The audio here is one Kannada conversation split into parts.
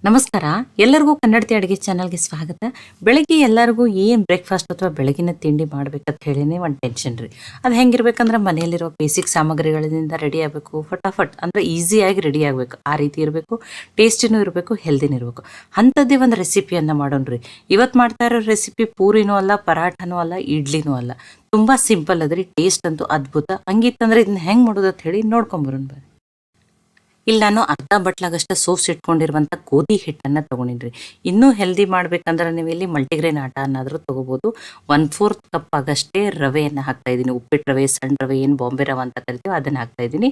ನಮಸ್ಕಾರ. ಎಲ್ಲರಿಗೂ ಕನ್ನಡತಿ ಅಡುಗೆ ಚಾನಲ್ಗೆ ಸ್ವಾಗತ. ಬೆಳಗ್ಗೆ ಎಲ್ಲರಿಗೂ ಏನು ಬ್ರೇಕ್ಫಾಸ್ಟ್ ಅಥವಾ ಬೆಳಗಿನ ತಿಂಡಿ ಮಾಡ್ಬೇಕಂತ ಹೇಳಿನೇ ಒಂದು ಟೆನ್ಷನ್ ರೀ. ಅದು ಹೆಂಗಿರ್ಬೇಕಂದ್ರೆ ಮನೆಯಲ್ಲಿರೋ ಬೇಸಿಕ್ ಸಾಮಗ್ರಿಗಳಿಂದ ರೆಡಿ ಆಗಬೇಕು, ಫಟಾಫಟ್ ಅಂದರೆ ಈಸಿಯಾಗಿ ರೆಡಿ ಆಗಬೇಕು, ಆ ರೀತಿ ಇರಬೇಕು, ಟೇಸ್ಟಿನೂ ಇರಬೇಕು, ಹೆಲ್ದಿನೂ ಇರಬೇಕು. ಅಂಥದ್ದೇ ಒಂದು ರೆಸಿಪಿಯನ್ನು ಮಾಡೋಣ ರೀ. ಇವತ್ತು ಮಾಡ್ತಾ ಇರೋ ರೆಸಿಪಿ ಪೂರಿನೂ ಅಲ್ಲ, ಪರಾಠನೂ ಅಲ್ಲ, ಇಡ್ಲಿನೂ ಅಲ್ಲ, ತುಂಬ ಸಿಂಪಲ್ ಅದ ರೀ. ಟೇಸ್ಟ್ ಅಂತೂ ಅದ್ಭುತ. ಹಂಗಿತ್ತಂದ್ರೆ ಇದನ್ನ ಹೆಂಗೆ ಮಾಡೋದು ಅಂತ ಹೇಳಿ ನೋಡ್ಕೊಂಬರೋಣ ಬರ್ರಿ. ಇಲ್ಲಿ ನಾನು ಅರ್ಧ ಬಟ್ಲಾಗಷ್ಟು ಸೋಸ್ ಇಟ್ಕೊಂಡಿರುವಂಥ ಗೋಧಿ ಹಿಟ್ಟನ್ನು ತೊಗೊಂಡಿನಿ. ಇನ್ನೂ ಹೆಲ್ದಿ ಮಾಡ್ಬೇಕಂದ್ರೆ ನೀವು ಇಲ್ಲಿ ಮಲ್ಟಿಗ್ರೇನ್ ಆಟ ಅನ್ನಾದರೂ ತೊಗೋಬೋದು. 1/4 ಕಪ್ ಆಗಷ್ಟೇ ರವೆಯನ್ನು ಹಾಕ್ತಾಯಿದ್ದೀನಿ. ಉಪ್ಪಿಟ್ಟು ರವೆ, ಸಣ್ಣ ರವೆ, ಏನು ಬಾಂಬೆ ರವೆ ಅಂತ ಕರಿತೀವಿ ಅದನ್ನು ಹಾಕ್ತಾಯಿದ್ದೀನಿ.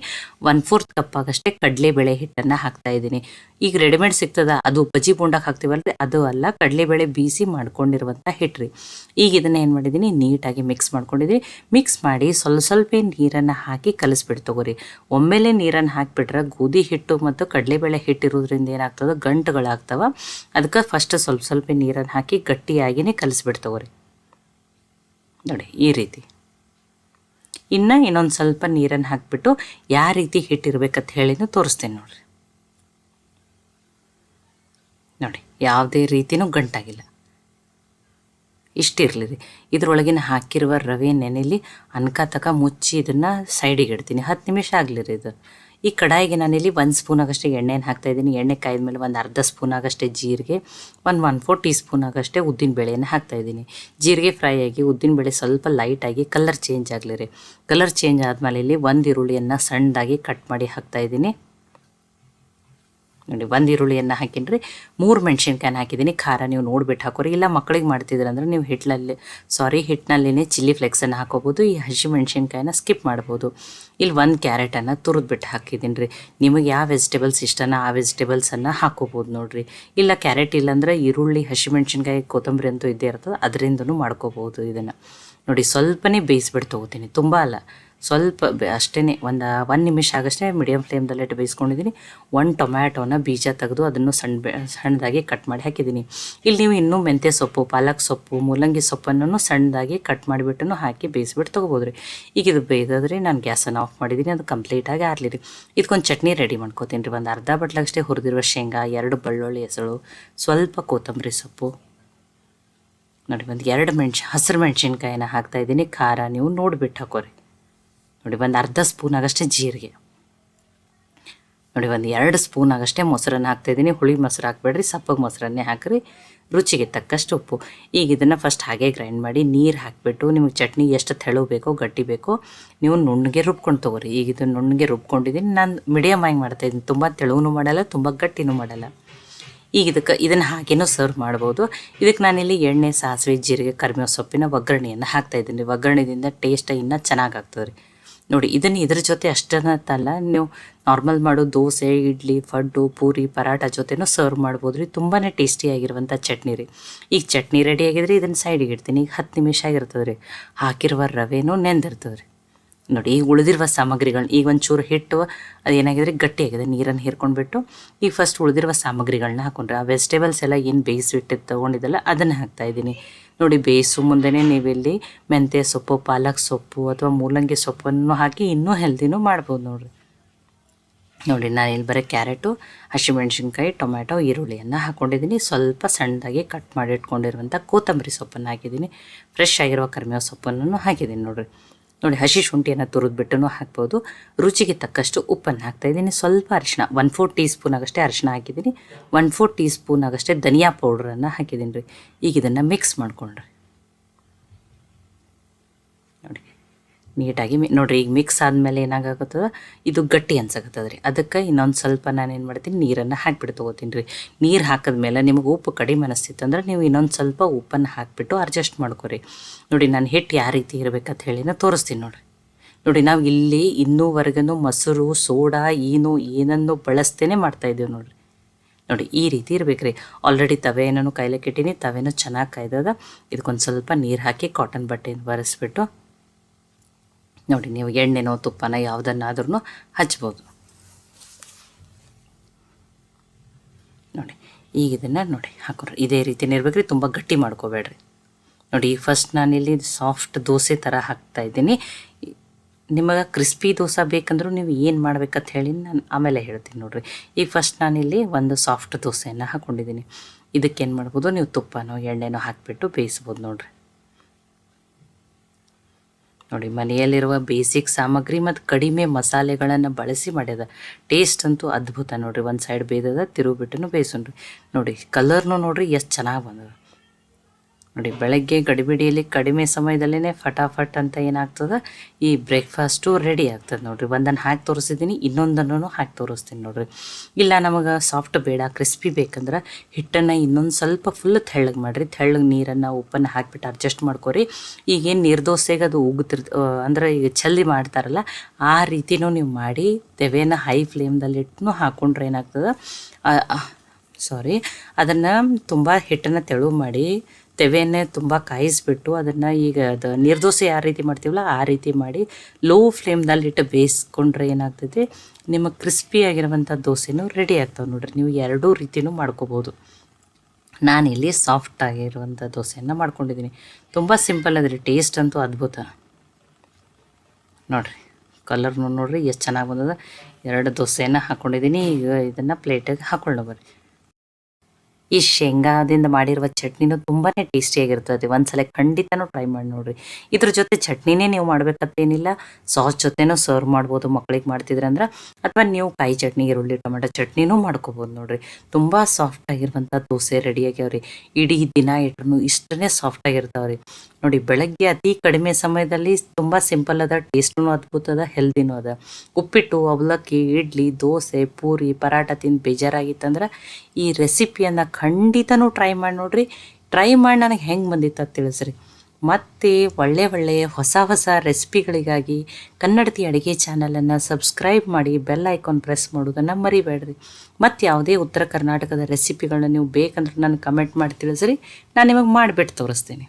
1/4 ಕಪ್ ಆಗಷ್ಟೇ ಕಡಲೆಬೇಳೆ ಹಿಟ್ಟನ್ನು ಹಾಕ್ತಾಯಿದ್ದೀನಿ. ಈಗ ರೆಡಿಮೇಡ್ ಸಿಗ್ತದ, ಅದು ಬಜ್ಜಿ ಬೋಂಡಕ್ಕೆ ಹಾಕ್ತೀವಲ್ರಿ, ಅದು ಅಲ್ಲ, ಕಡಲೆಬೇಳೆ ಬೀಸಿ ಮಾಡ್ಕೊಂಡಿರುವಂಥ ಹಿಟ್ಟು ರೀ. ಈಗ ಇದನ್ನು ಏನು ಮಾಡಿದ್ದೀನಿ, ನೀಟಾಗಿ ಮಿಕ್ಸ್ ಮಾಡ್ಕೊಂಡಿದ್ದೀನಿ. ಮಿಕ್ಸ್ ಮಾಡಿ ಸ್ವಲ್ಪ ನೀರನ್ನು ಹಾಕಿ ಕಲಿಸ್ಬಿಟ್ಟು ತಗೋರಿ. ಒಮ್ಮೆಲೆ ನೀರನ್ನು ಹಾಕಿಬಿಟ್ರೆ ಗೋಧಿ ಹಿಟ್ಟು ಮತ್ತು ಕಡಲೆಬೇಳೆ ಹಿಟ್ಟು ಇರೋದ್ರಿಂದ ಏನಾಗ್ತದೆ, ಗಂಟುಗಳಾಗ್ತವೆ. ಅದಕ್ಕೆ ಫಸ್ಟ್ ಸ್ವಲ್ಪ ನೀರನ್ನು ಹಾಕಿ ಗಟ್ಟಿಯಾಗಿನೇ ಕಲಿಸ್ಬಿಟ್ಟು ತಗೋರಿ. ನೋಡಿ ಈ ರೀತಿ. ಇನ್ನೊಂದು ಸ್ವಲ್ಪ ನೀರನ್ನು ಹಾಕಿಬಿಟ್ಟು ಯಾವ ರೀತಿ ಹಿಟ್ಟಿರ್ಬೇಕಂತ ಹೇಳಿನೂ ತೋರಿಸ್ತೇನೆ ನೋಡಿರಿ. ನೋಡಿ ಯಾವುದೇ ರೀತಿನೂ ಗಂಟಾಗಿಲ್ಲ, ಇಷ್ಟಿರಲಿ ರೀ. ಇದ್ರೊಳಗಿನ ಹಾಕಿರುವ ರವೆ ನೆನೆಲಿ ತಕ ಮುಚ್ಚಿ ಇದನ್ನು ಸೈಡಿಗೆ ಇಡ್ತೀನಿ. 10 ನಿಮಿಷ ಆಗಲಿ ರೀ ಇದು. ಈ ಕಡಾಯಿಗೆ ನಾನಿಲ್ಲಿ 1 ಸ್ಪೂನ್ ಆಗಷ್ಟೇ ಎಣ್ಣೆನ ಹಾಕ್ತಾಯಿದ್ದೀನಿ. ಎಣ್ಣೆ ಕಾಯ್ದ ಮೇಲೆ ಒಂದು ಅರ್ಧ ಸ್ಪೂನ್ ಆಗಷ್ಟೇ ಜೀರಿಗೆ, 1/4 ಟೀ ಸ್ಪೂನ್ ಆಗಷ್ಟೇ ಉದ್ದಿನ ಬೇಳೆಯನ್ನು ಹಾಕ್ತಾಯಿದ್ದೀನಿ. ಜೀರಿಗೆ ಫ್ರೈ ಆಗಿ ಉದ್ದಿನಬೇಳೆ ಸ್ವಲ್ಪ ಲೈಟಾಗಿ ಕಲರ್ ಚೇಂಜ್ ಆಗಲಿ ರೀ. ಕಲರ್ ಚೇಂಜ್ ಆದಮೇಲೆ ಇಲ್ಲಿ 1 ಈರುಳ್ಳಿಯನ್ನು ಸಣ್ಣದಾಗಿ ಕಟ್ ಮಾಡಿ ಹಾಕ್ತಾಯಿದ್ದೀನಿ. ನೋಡಿ 1 ಈರುಳ್ಳಿಯನ್ನು ಹಾಕಿನ್ರಿ. 3 ಮೆಣಸಿನ್ಕಾಯಿನ ಹಾಕಿದ್ದೀನಿ. ಖಾರ ನೀವು ನೋಡ್ಬಿಟ್ಟು ಹಾಕೋರಿ, ಇಲ್ಲ ಮಕ್ಕಳಿಗೆ ಮಾಡ್ತಿದ್ರಂದ್ರೆ ನೀವು ಹಿಟ್ಟಿನಲ್ಲಿನೇ ಚಿಲ್ಲಿ ಫ್ಲೇಕ್ಸನ್ನು ಹಾಕೋಬೋದು. ಈ ಹಸಿ ಮೆಣಸಿನ್ಕಾಯಿನ ಸ್ಕಿಪ್ ಮಾಡ್ಬೋದು. ಇಲ್ಲಿ 1 ಕ್ಯಾರೆಟನ್ನು ತುರಿದ್ಬಿಟ್ಟು ಹಾಕಿದ್ದೀನಿ ರೀ. ನಿಮಗೆ ಯಾವ ವೆಜಿಟೇಬಲ್ಸ್ ಇಷ್ಟನ ಆ ವೆಜಿಟೇಬಲ್ಸನ್ನು ಹಾಕೋಬೋದು ನೋಡಿರಿ. ಇಲ್ಲ ಕ್ಯಾರೆಟ್ ಇಲ್ಲಾಂದ್ರೆ ಈರುಳ್ಳಿ, ಹಸಿಮೆಣ್ಸಿನ್ಕಾಯಿ, ಕೊತ್ತಂಬರಿ ಅಂತೂ ಇದ್ದೇ ಇರ್ತದೆ, ಅದರಿಂದನೂ ಮಾಡ್ಕೋಬೋದು. ಇದನ್ನು ನೋಡಿ ಸ್ವಲ್ಪನೇ ಬೇಯಿಸ್ಬಿಟ್ಟು ತೊಗೋತೀನಿ, ತುಂಬ ಅಲ್ಲ, ಸ್ವಲ್ಪ ಅಷ್ಟೇ. ಒಂದು ನಿಮಿಷ ಆಗಷ್ಟೇ ಮೀಡಿಯಮ್ ಫ್ಲೇಮ್ದಲ್ಲಿಟ್ಟು ಬೇಯಿಸ್ಕೊಂಡಿದ್ದೀನಿ. 1 ಟೊಮ್ಯಾಟೋನ ಬೀಜ ತೆಗೆದು ಅದನ್ನು ಸಣ್ಣದಾಗಿ ಕಟ್ ಮಾಡಿ ಹಾಕಿದ್ದೀನಿ. ಇಲ್ಲಿ ನೀವು ಇನ್ನೂ ಮೆಂತ್ಯ ಸೊಪ್ಪು, ಪಾಲಕ್ ಸೊಪ್ಪು, ಮೂಲಂಗಿ ಸೊಪ್ಪನ್ನು ಸಣ್ಣದಾಗಿ ಕಟ್ ಮಾಡಿಬಿಟ್ಟು ಹಾಕಿ ಬೇಯಿಸ್ಬಿಟ್ಟು ತೊಗೋಬೋದು ರೀ. ಈಗ ಇದು ಬೇಯ್ದಾದ್ರೆ ನಾನು ಗ್ಯಾಸನ್ನು ಆಫ್ ಮಾಡಿದ್ದೀನಿ, ಅದು ಕಂಪ್ಲೀಟಾಗಿ ಆರಲಿ ರೀ. ಇದಕ್ಕೊಂದು ಚಟ್ನಿ ರೆಡಿ ಮಾಡ್ಕೋತೀನಿ ರೀ. ಒಂದು ಅರ್ಧ ಬಟ್ಲಾಗಷ್ಟೇ ಹುರಿದಿರುವ ಶೇಂಗಾ, 2 ಬೆಳ್ಳುಳ್ಳಿ ಹೆಸಳು, ಸ್ವಲ್ಪ ಕೊತ್ತಂಬರಿ ಸೊಪ್ಪು, ನೋಡಿ ಒಂದು 2 ಹಸಿರು ಮೆಣಸಿನ್ಕಾಯಿನ ಹಾಕ್ತಾಯಿದ್ದೀನಿ. ಖಾರ ನೀವು ನೋಡಿಬಿಟ್ಟು ಹಾಕೋರಿ. ನೋಡಿ ಒಂದು ಅರ್ಧ ಸ್ಪೂನ್ ಆಗಷ್ಟೇ ಜೀರಿಗೆ, ನೋಡಿ ಒಂದು 2 ಸ್ಪೂನ್ ಆಗಷ್ಟೇ ಮೊಸರನ್ನು ಹಾಕ್ತಾಯಿದ್ದೀನಿ. ಹುಳಿ ಮೊಸರು ಹಾಕಬೇಡ್ರಿ, ಸಪ್ಪಗೆ ಮೊಸರನ್ನೇ ಹಾಕಿರಿ. ರುಚಿಗೆ ತಕ್ಕಷ್ಟು ಉಪ್ಪು. ಈಗ ಇದನ್ನು ಫಸ್ಟ್ ಹಾಗೆ ಗ್ರೈಂಡ್ ಮಾಡಿ ನೀರು ಹಾಕಿಬಿಟ್ಟು ನಿಮಗೆ ಚಟ್ನಿ ಎಷ್ಟು ತೆಳು ಬೇಕೋ ಗಟ್ಟಿ ಬೇಕೋ ನೀವು ನುಣ್ಣಗೆ ರುಬ್ಕೊಂಡು ತೊಗೋರಿ. ಈಗ ಇದನ್ನು ನುಣ್ಣಗೆ ರುಬ್ಕೊಂಡಿದ್ದೀನಿ. ನಾನು ಮೀಡಿಯಮ್ ಆಗಿ ಮಾಡ್ತಾಯಿದ್ದೀನಿ, ತುಂಬ ತೆಳುವೂ ಮಾಡಲ್ಲ, ತುಂಬ ಗಟ್ಟಿನೂ ಮಾಡಲ್ಲ. ಈಗ ಇದನ್ನು ಹಾಗೇನೂ ಸರ್ವ್ ಮಾಡ್ಬೋದು. ಇದಕ್ಕೆ ನಾನಿಲ್ಲಿ ಎಣ್ಣೆ, ಸಾಸಿವೆ, ಜೀರಿಗೆ, ಕರಿಬೇವು ಸೊಪ್ಪಿನ ಒಗ್ಗರಣೆಯನ್ನು ಹಾಕ್ತಾಯಿದ್ದೀನಿ. ಒಗ್ಗರಣೆದಿಂದ ಟೇಸ್ಟ್ ಇನ್ನೂ ಚೆನ್ನಾಗಾಗ್ತದೆ ರೀ. ನೋಡಿ ಇದನ್ನು ಇದ್ರ ಜೊತೆ ಅಷ್ಟನ್ನಲ್ಲ, ನೀವು ನಾರ್ಮಲ್ ಮಾಡೋ ದೋಸೆ, ಇಡ್ಲಿ, ಪಡ್ಡು, ಪೂರಿ, ಪರಾಟ ಜೊತೆನೂ ಸರ್ವ್ ಮಾಡ್ಬೋದು ರೀ. ತುಂಬಾ ಟೇಸ್ಟಿಯಾಗಿರುವಂಥ ಚಟ್ನಿ ರೀ. ಈಗ ಚಟ್ನಿ ರೆಡಿ ಆಗಿದ್ರೆ ಇದನ್ನು ಸೈಡಿಗೆ ಇಡ್ತೀನಿ. ಈಗ 10 ನಿಮಿಷ ಆಗಿರ್ತದೆ ರೀ. ಹಾಕಿರುವ ರವೆನೂ ನೆಂದಿರ್ತದೆ ರೀ. ನೋಡಿ ಈಗ ಉಳಿದಿರುವ ಸಾಮಗ್ರಿಗಳನ್ನ, ಈಗ ಒಂಚೂರು ಹಿಟ್ಟು ಅದೇನಾಗಿದ್ರೆ ಗಟ್ಟಿಯಾಗಿದೆ, ನೀರನ್ನು ಹೀರ್ಕೊಂಡ್ಬಿಟ್ಟು ಈಗ ಫಸ್ಟ್ ಉಳಿದಿರುವ ಸಾಮಗ್ರಿಗಳನ್ನ ಹಾಕೊಂಡ್ರೆ ಆ ವೆಜಿಟೇಬಲ್ಸ್ ಎಲ್ಲ ಏನು ಬೇಯಿಸಿಟ್ಟು ತೊಗೊಂಡಿದ್ದಲ್ಲ ಅದನ್ನು ಹಾಕ್ತಾಯಿದ್ದೀನಿ. ನೋಡಿ ಬೇಯಿಸು ಮುಂದೆನೇ ನೀವಿಲ್ಲಿ ಮೆಂತ್ಯ ಸೊಪ್ಪು, ಪಾಲಕ್ ಸೊಪ್ಪು ಅಥವಾ ಮೂಲಂಗಿ ಸೊಪ್ಪನ್ನು ಹಾಕಿ ಇನ್ನೂ ಹೆಲ್ದಿನೂ ಮಾಡ್ಬೋದು ನೋಡಿರಿ. ನೋಡಿ ನಾನು ಇಲ್ಲಿ ಬರೀ ಕ್ಯಾರೆಟು, ಹಸಿಮೆಣ್ಸಿನ್ಕಾಯಿ, ಟೊಮ್ಯಾಟೊ, ಈರುಳ್ಳಿಯನ್ನು ಹಾಕ್ಕೊಂಡಿದ್ದೀನಿ. ಸ್ವಲ್ಪ ಸಣ್ಣದಾಗಿ ಕಟ್ ಮಾಡಿ ಇಟ್ಕೊಂಡಿರುವಂಥ ಕೊತ್ತಂಬರಿ ಸೊಪ್ಪನ್ನು ಹಾಕಿದ್ದೀನಿ. ಫ್ರೆಶ್ ಆಗಿರುವ ಕರಿಬೇವು ಸೊಪ್ಪನ್ನು ಹಾಕಿದ್ದೀನಿ ನೋಡಿರಿ. ನೋಡಿ ಹಸಿ ಶುಂಠಿಯನ್ನು ತುರಿದ್ಬಿಟ್ಟು ಹಾಕ್ಬೋದು. ರುಚಿಗೆ ತಕ್ಕಷ್ಟು ಉಪ್ಪನ್ನು ಹಾಕ್ತಾಯಿದ್ದೀನಿ. ಸ್ವಲ್ಪ ಅರಿಶಿನ, 1/4 ಟೀ ಸ್ಪೂನ್ ಆಗಷ್ಟೇ ಅರಿಶಿನ ಹಾಕಿದ್ದೀನಿ. 1/4 ಟೀ ಸ್ಪೂನ್ ಆಗಷ್ಟೇ ಧನಿಯಾ ಪೌಡ್ರನ್ನು ಹಾಕಿದ್ದೀನಿ ರೀ. ಈಗ ಇದನ್ನು ಮಿಕ್ಸ್ ಮಾಡ್ಕೊಂಡ್ರಿ. ನೋಡಿ ನೀಟಾಗಿ ನೋಡಿರಿ. ಈಗ ಮಿಕ್ಸ್ ಆದಮೇಲೆ ಏನಾಗತ್ತದ, ಇದು ಗಟ್ಟಿ ಅನ್ಸಕತ್ತದ ರೀ. ಅದಕ್ಕೆ ಇನ್ನೊಂದು ಸ್ವಲ್ಪ ನಾನೇನು ಮಾಡ್ತೀನಿ, ನೀರನ್ನು ಹಾಕಿಬಿಟ್ಟು ತೊಗೋತೀನಿ ರೀ. ನೀರು ಹಾಕಿದ್ಮೇಲೆ ನಿಮಗೆ ಉಪ್ಪು ಕಡಿಮೆ ಅನಿಸ್ತಿತ್ತು ಅಂದ್ರೆ ನೀವು ಇನ್ನೊಂದು ಸ್ವಲ್ಪ ಉಪ್ಪನ್ನು ಹಾಕಿಬಿಟ್ಟು ಅಡ್ಜಸ್ಟ್ ಮಾಡ್ಕೊರಿ. ನೋಡಿ ನಾನು ಹಿಟ್ಟು ಯಾವ ರೀತಿ ಇರಬೇಕಂತ ಹೇಳಿನ ತೋರಿಸ್ತೀನಿ ನೋಡಿರಿ. ನೋಡಿ ನಾವು ಇಲ್ಲಿ ಇನ್ನೂವರೆಗೂ ಮೊಸರು, ಸೋಡಾ, ಏನನ್ನು ಬಳಸ್ತೇನೆ ಮಾಡ್ತಾಯಿದ್ದೀವಿ ನೋಡಿರಿ. ನೋಡಿ ಈ ರೀತಿ ಇರಬೇಕು ರೀ. ಆಲ್ರೆಡಿ ತವೆಯನ್ನು ಕಾಯ್ಲಿಕ್ಕೆ ಇಟ್ಟೀನಿ, ತವೆನೂ ಚೆನ್ನಾಗಿ ಕಾಯ್ದದ. ಇದಕ್ಕೊಂದು ಸ್ವಲ್ಪ ನೀರು ಹಾಕಿ ಕಾಟನ್ ಬಟ್ಟೆಯನ್ನು ಬರೆಸ್ಬಿಟ್ಟು ನೋಡಿ ನೀವು ಎಣ್ಣೆನೋ ತುಪ್ಪನ ಯಾವುದನ್ನಾದ್ರೂ ಹಚ್ಬೋದು. ನೋಡಿ ಈಗ ಇದನ್ನು ನೋಡಿ ಹಾಕೋರಿ. ಇದೇ ರೀತಿನೇ ಇರ್ಬೇಕ್ರಿ, ತುಂಬ ಗಟ್ಟಿ ಮಾಡ್ಕೋಬೇಡ್ರಿ. ನೋಡಿ ಫಸ್ಟ್ ನಾನಿಲ್ಲಿ ಸಾಫ್ಟ್ ದೋಸೆ ಥರ ಹಾಕ್ತಾಯಿದ್ದೀನಿ. ನಿಮಗೆ ಕ್ರಿಸ್ಪಿ ದೋಸೆ ಬೇಕಂದ್ರೂ ನೀವು ಏನು ಮಾಡ್ಬೇಕಂತ ಹೇಳಿ ನಾನು ಆಮೇಲೆ ಹೇಳ್ತೀನಿ ನೋಡಿರಿ. ಈಗ ಫಸ್ಟ್ ನಾನಿಲ್ಲಿ ಒಂದು ಸಾಫ್ಟ್ ದೋಸೆಯನ್ನು ಹಾಕ್ಕೊಂಡಿದ್ದೀನಿ. ಇದಕ್ಕೇನು ಮಾಡ್ಬೋದು, ನೀವು ತುಪ್ಪನೋ ಎಣ್ಣೆನೋ ಹಾಕಿಬಿಟ್ಟು ಬೇಯಿಸ್ಬೋದು ನೋಡಿರಿ. ನೋಡಿ, ಮನೆಯಲ್ಲಿರುವ ಬೇಸಿಕ್ ಸಾಮಗ್ರಿ ಮತ್ತು ಕಡಿಮೆ ಮಸಾಲೆಗಳನ್ನು ಬಳಸಿ ಮಾಡ್ಯದ. ಟೇಸ್ಟ್ ಅಂತೂ ಅದ್ಭುತ ನೋಡಿರಿ. ಒಂದು ಸೈಡ್ ಬೇಯ್ದದ, ತಿರುಗಿಬಿಟ್ಟು ಬೇಯಿಸೋಣ್ರಿ. ನೋಡಿ ಕಲರ್ನು ನೋಡಿರಿ ಎಷ್ಟು ಚೆನ್ನಾಗಿ ಬಂದದ. ನೋಡಿ, ಬೆಳಗ್ಗೆ ಗಡಿಬಿಡಿಯಲ್ಲಿ ಕಡಿಮೆ ಸಮಯದಲ್ಲೇ ಫಟಾಫಟ್ ಅಂತ ಏನಾಗ್ತದೆ, ಈ ಬ್ರೇಕ್ಫಾಸ್ಟು ರೆಡಿ ಆಗ್ತದೆ ನೋಡಿರಿ. ಒಂದನ್ನು ಹಾಕಿ ತೋರಿಸಿದ್ದೀನಿ, ಇನ್ನೊಂದನ್ನು ಹಾಕಿ ತೋರಿಸ್ತೀನಿ ನೋಡಿರಿ. ಇಲ್ಲ ನಮಗೆ ಸಾಫ್ಟ್ ಬೇಡ, ಕ್ರಿಸ್ಪಿ ಬೇಕಂದ್ರೆ ಹಿಟ್ಟನ್ನು ಇನ್ನೊಂದು ಸ್ವಲ್ಪ ಫುಲ್ ತೆಳ್ಳಗೆ ಮಾಡಿರಿ. ತೆಳ್ಳಗೆ ನೀರನ್ನು ಉಪ್ಪನ್ನು ಹಾಕಿಬಿಟ್ಟು ಅಡ್ಜಸ್ಟ್ ಮಾಡ್ಕೊರಿ. ಈಗೇನು ನೀರು ದೋಸೆಗೆ ಅದು ಅಂದರೆ ಈಗ ಜಲ್ದಿ ಮಾಡ್ತಾರಲ್ಲ ಆ ರೀತಿನೂ ನೀವು ಮಾಡಿ ತೆವೆನ ಹೈ ಫ್ಲೇಮ್ದಲ್ಲಿಟ್ಟು ಹಾಕ್ಕೊಂಡ್ರೆ ಏನಾಗ್ತದೆ, ಅದನ್ನು ತುಂಬ ಹಿಟ್ಟನ್ನು ತೆಳು ಮಾಡಿ ತೆವೆಯನ್ನೇ ತುಂಬ ಕಾಯಿಸ್ಬಿಟ್ಟು ಅದನ್ನು ಈಗ ಅದು ನೀರ್ದೋಸೆ ಯಾವ ರೀತಿ ಮಾಡ್ತೀವಲ್ಲ ಆ ರೀತಿ ಮಾಡಿ ಲೋ ಫ್ಲೇಮ್ನಲ್ಲಿಟ್ಟು ಬೇಯಿಸ್ಕೊಂಡ್ರೆ ಏನಾಗ್ತೈತಿ, ನಿಮ್ಮ ಕ್ರಿಸ್ಪಿಯಾಗಿರುವಂಥ ದೋಸೆನೂ ರೆಡಿ ಆಗ್ತಾವೆ ನೋಡಿರಿ. ನೀವು ಎರಡೂ ರೀತಿಯೂ ಮಾಡ್ಕೋಬೋದು. ನಾನಿಲ್ಲಿ ಸಾಫ್ಟ್ ಆಗಿರುವಂಥ ದೋಸೆಯನ್ನು ಮಾಡ್ಕೊಂಡಿದ್ದೀನಿ. ತುಂಬ ಸಿಂಪಲ್ ಅದ್ರಿ, ಟೇಸ್ಟ್ ಅಂತೂ ಅದ್ಭುತ ನೋಡಿರಿ. ಕಲರ್ನು ನೋಡಿರಿ ಎಷ್ಟು ಚೆನ್ನಾಗಿ ಬಂದದ. 2 ದೋಸೆಯನ್ನು ಹಾಕ್ಕೊಂಡಿದ್ದೀನಿ. ಈಗ ಇದನ್ನು ಪ್ಲೇಟಿಗೆ ಹಾಕ್ಕೊಂಡು ಬರ್ರಿ. ಈ ಶೇಂಗಾದಿಂದ ಮಾಡಿರುವ ಚಟ್ನಿನೂ ತುಂಬಾ ಟೇಸ್ಟಿಯಾಗಿರ್ತದೆ. ಒಂದ್ಸಲ ಖಂಡಿತನೂ ಟ್ರೈ ಮಾಡಿ ನೋಡಿರಿ. ಇದ್ರ ಜೊತೆ ಚಟ್ನಿನೇ ನೀವು ಮಾಡ್ಬೇಕಂತೇನಿಲ್ಲ, ಸಾಸ್ ಜೊತೆನೂ ಸರ್ವ್ ಮಾಡ್ಬೋದು ಮಕ್ಳಿಗೆ ಮಾಡ್ತಿದ್ರಂದ್ರೆ. ಅಥವಾ ನೀವು ಕಾಯಿ ಚಟ್ನಿ, ಈರುಳ್ಳಿ ಟೊಮೆಟೊ ಚಟ್ನಿನೂ ಮಾಡ್ಕೋಬೋದು ನೋಡಿರಿ. ತುಂಬ ಸಾಫ್ಟಾಗಿರುವಂಥ ದೋಸೆ ರೆಡಿಯಾಗ್ಯಾವ್ರಿ. ಇಡೀ ದಿನ ಇಟ್ರೂ ಇಷ್ಟೇ ಸಾಫ್ಟಾಗಿರ್ತಾವ್ರಿ. ನೋಡಿ, ಬೆಳಗ್ಗೆ ಅತಿ ಕಡಿಮೆ ಸಮಯದಲ್ಲಿ ತುಂಬ ಸಿಂಪಲ್ ಅದ, ಟೇಸ್ಟೂ ಅದ್ಭುತ ಅದ, ಹೆಲ್ದಿನೂ ಅದ. ಉಪ್ಪಿಟ್ಟು, ಅವಲಕ್ಕಿ, ಇಡ್ಲಿ, ದೋಸೆ, ಪೂರಿ, ಪರಾಟ ತಿಂದು ಬೇಜಾರಾಗಿತ್ತಂದ್ರೆ ಈ ರೆಸಿಪಿಯನ್ನು ಖಂಡಿತನೂ ಟ್ರೈ ಮಾಡಿ ನೋಡಿರಿ. ಟ್ರೈ ಮಾಡಿ ನನಗೆ ಹೆಂಗೆ ಬಂದಿತ್ತು ಅಂತ ತಿಳಿಸ್ರಿ. ಮತ್ತು ಒಳ್ಳೆಯ ಹೊಸ ರೆಸಿಪಿಗಳಿಗಾಗಿ ಕನ್ನಡತಿ ಅಡುಗೆ ಚಾನಲನ್ನು ಸಬ್ಸ್ಕ್ರೈಬ್ ಮಾಡಿ ಬೆಲ್ ಐಕಾನ್ ಪ್ರೆಸ್ ಮಾಡೋದನ್ನು ಮರಿಬೇಡ್ರಿ. ಮತ್ತು ಯಾವುದೇ ಉತ್ತರ ಕರ್ನಾಟಕದ ರೆಸಿಪಿಗಳನ್ನ ನೀವು ಬೇಕಂದ್ರೆ ನನಗೆ ಕಮೆಂಟ್ ಮಾಡಿ ತಿಳಿಸ್ರಿ, ನಾನು ನಿಮಗೆ ಮಾಡಿಬಿಟ್ಟು ತೋರಿಸ್ತೀನಿ.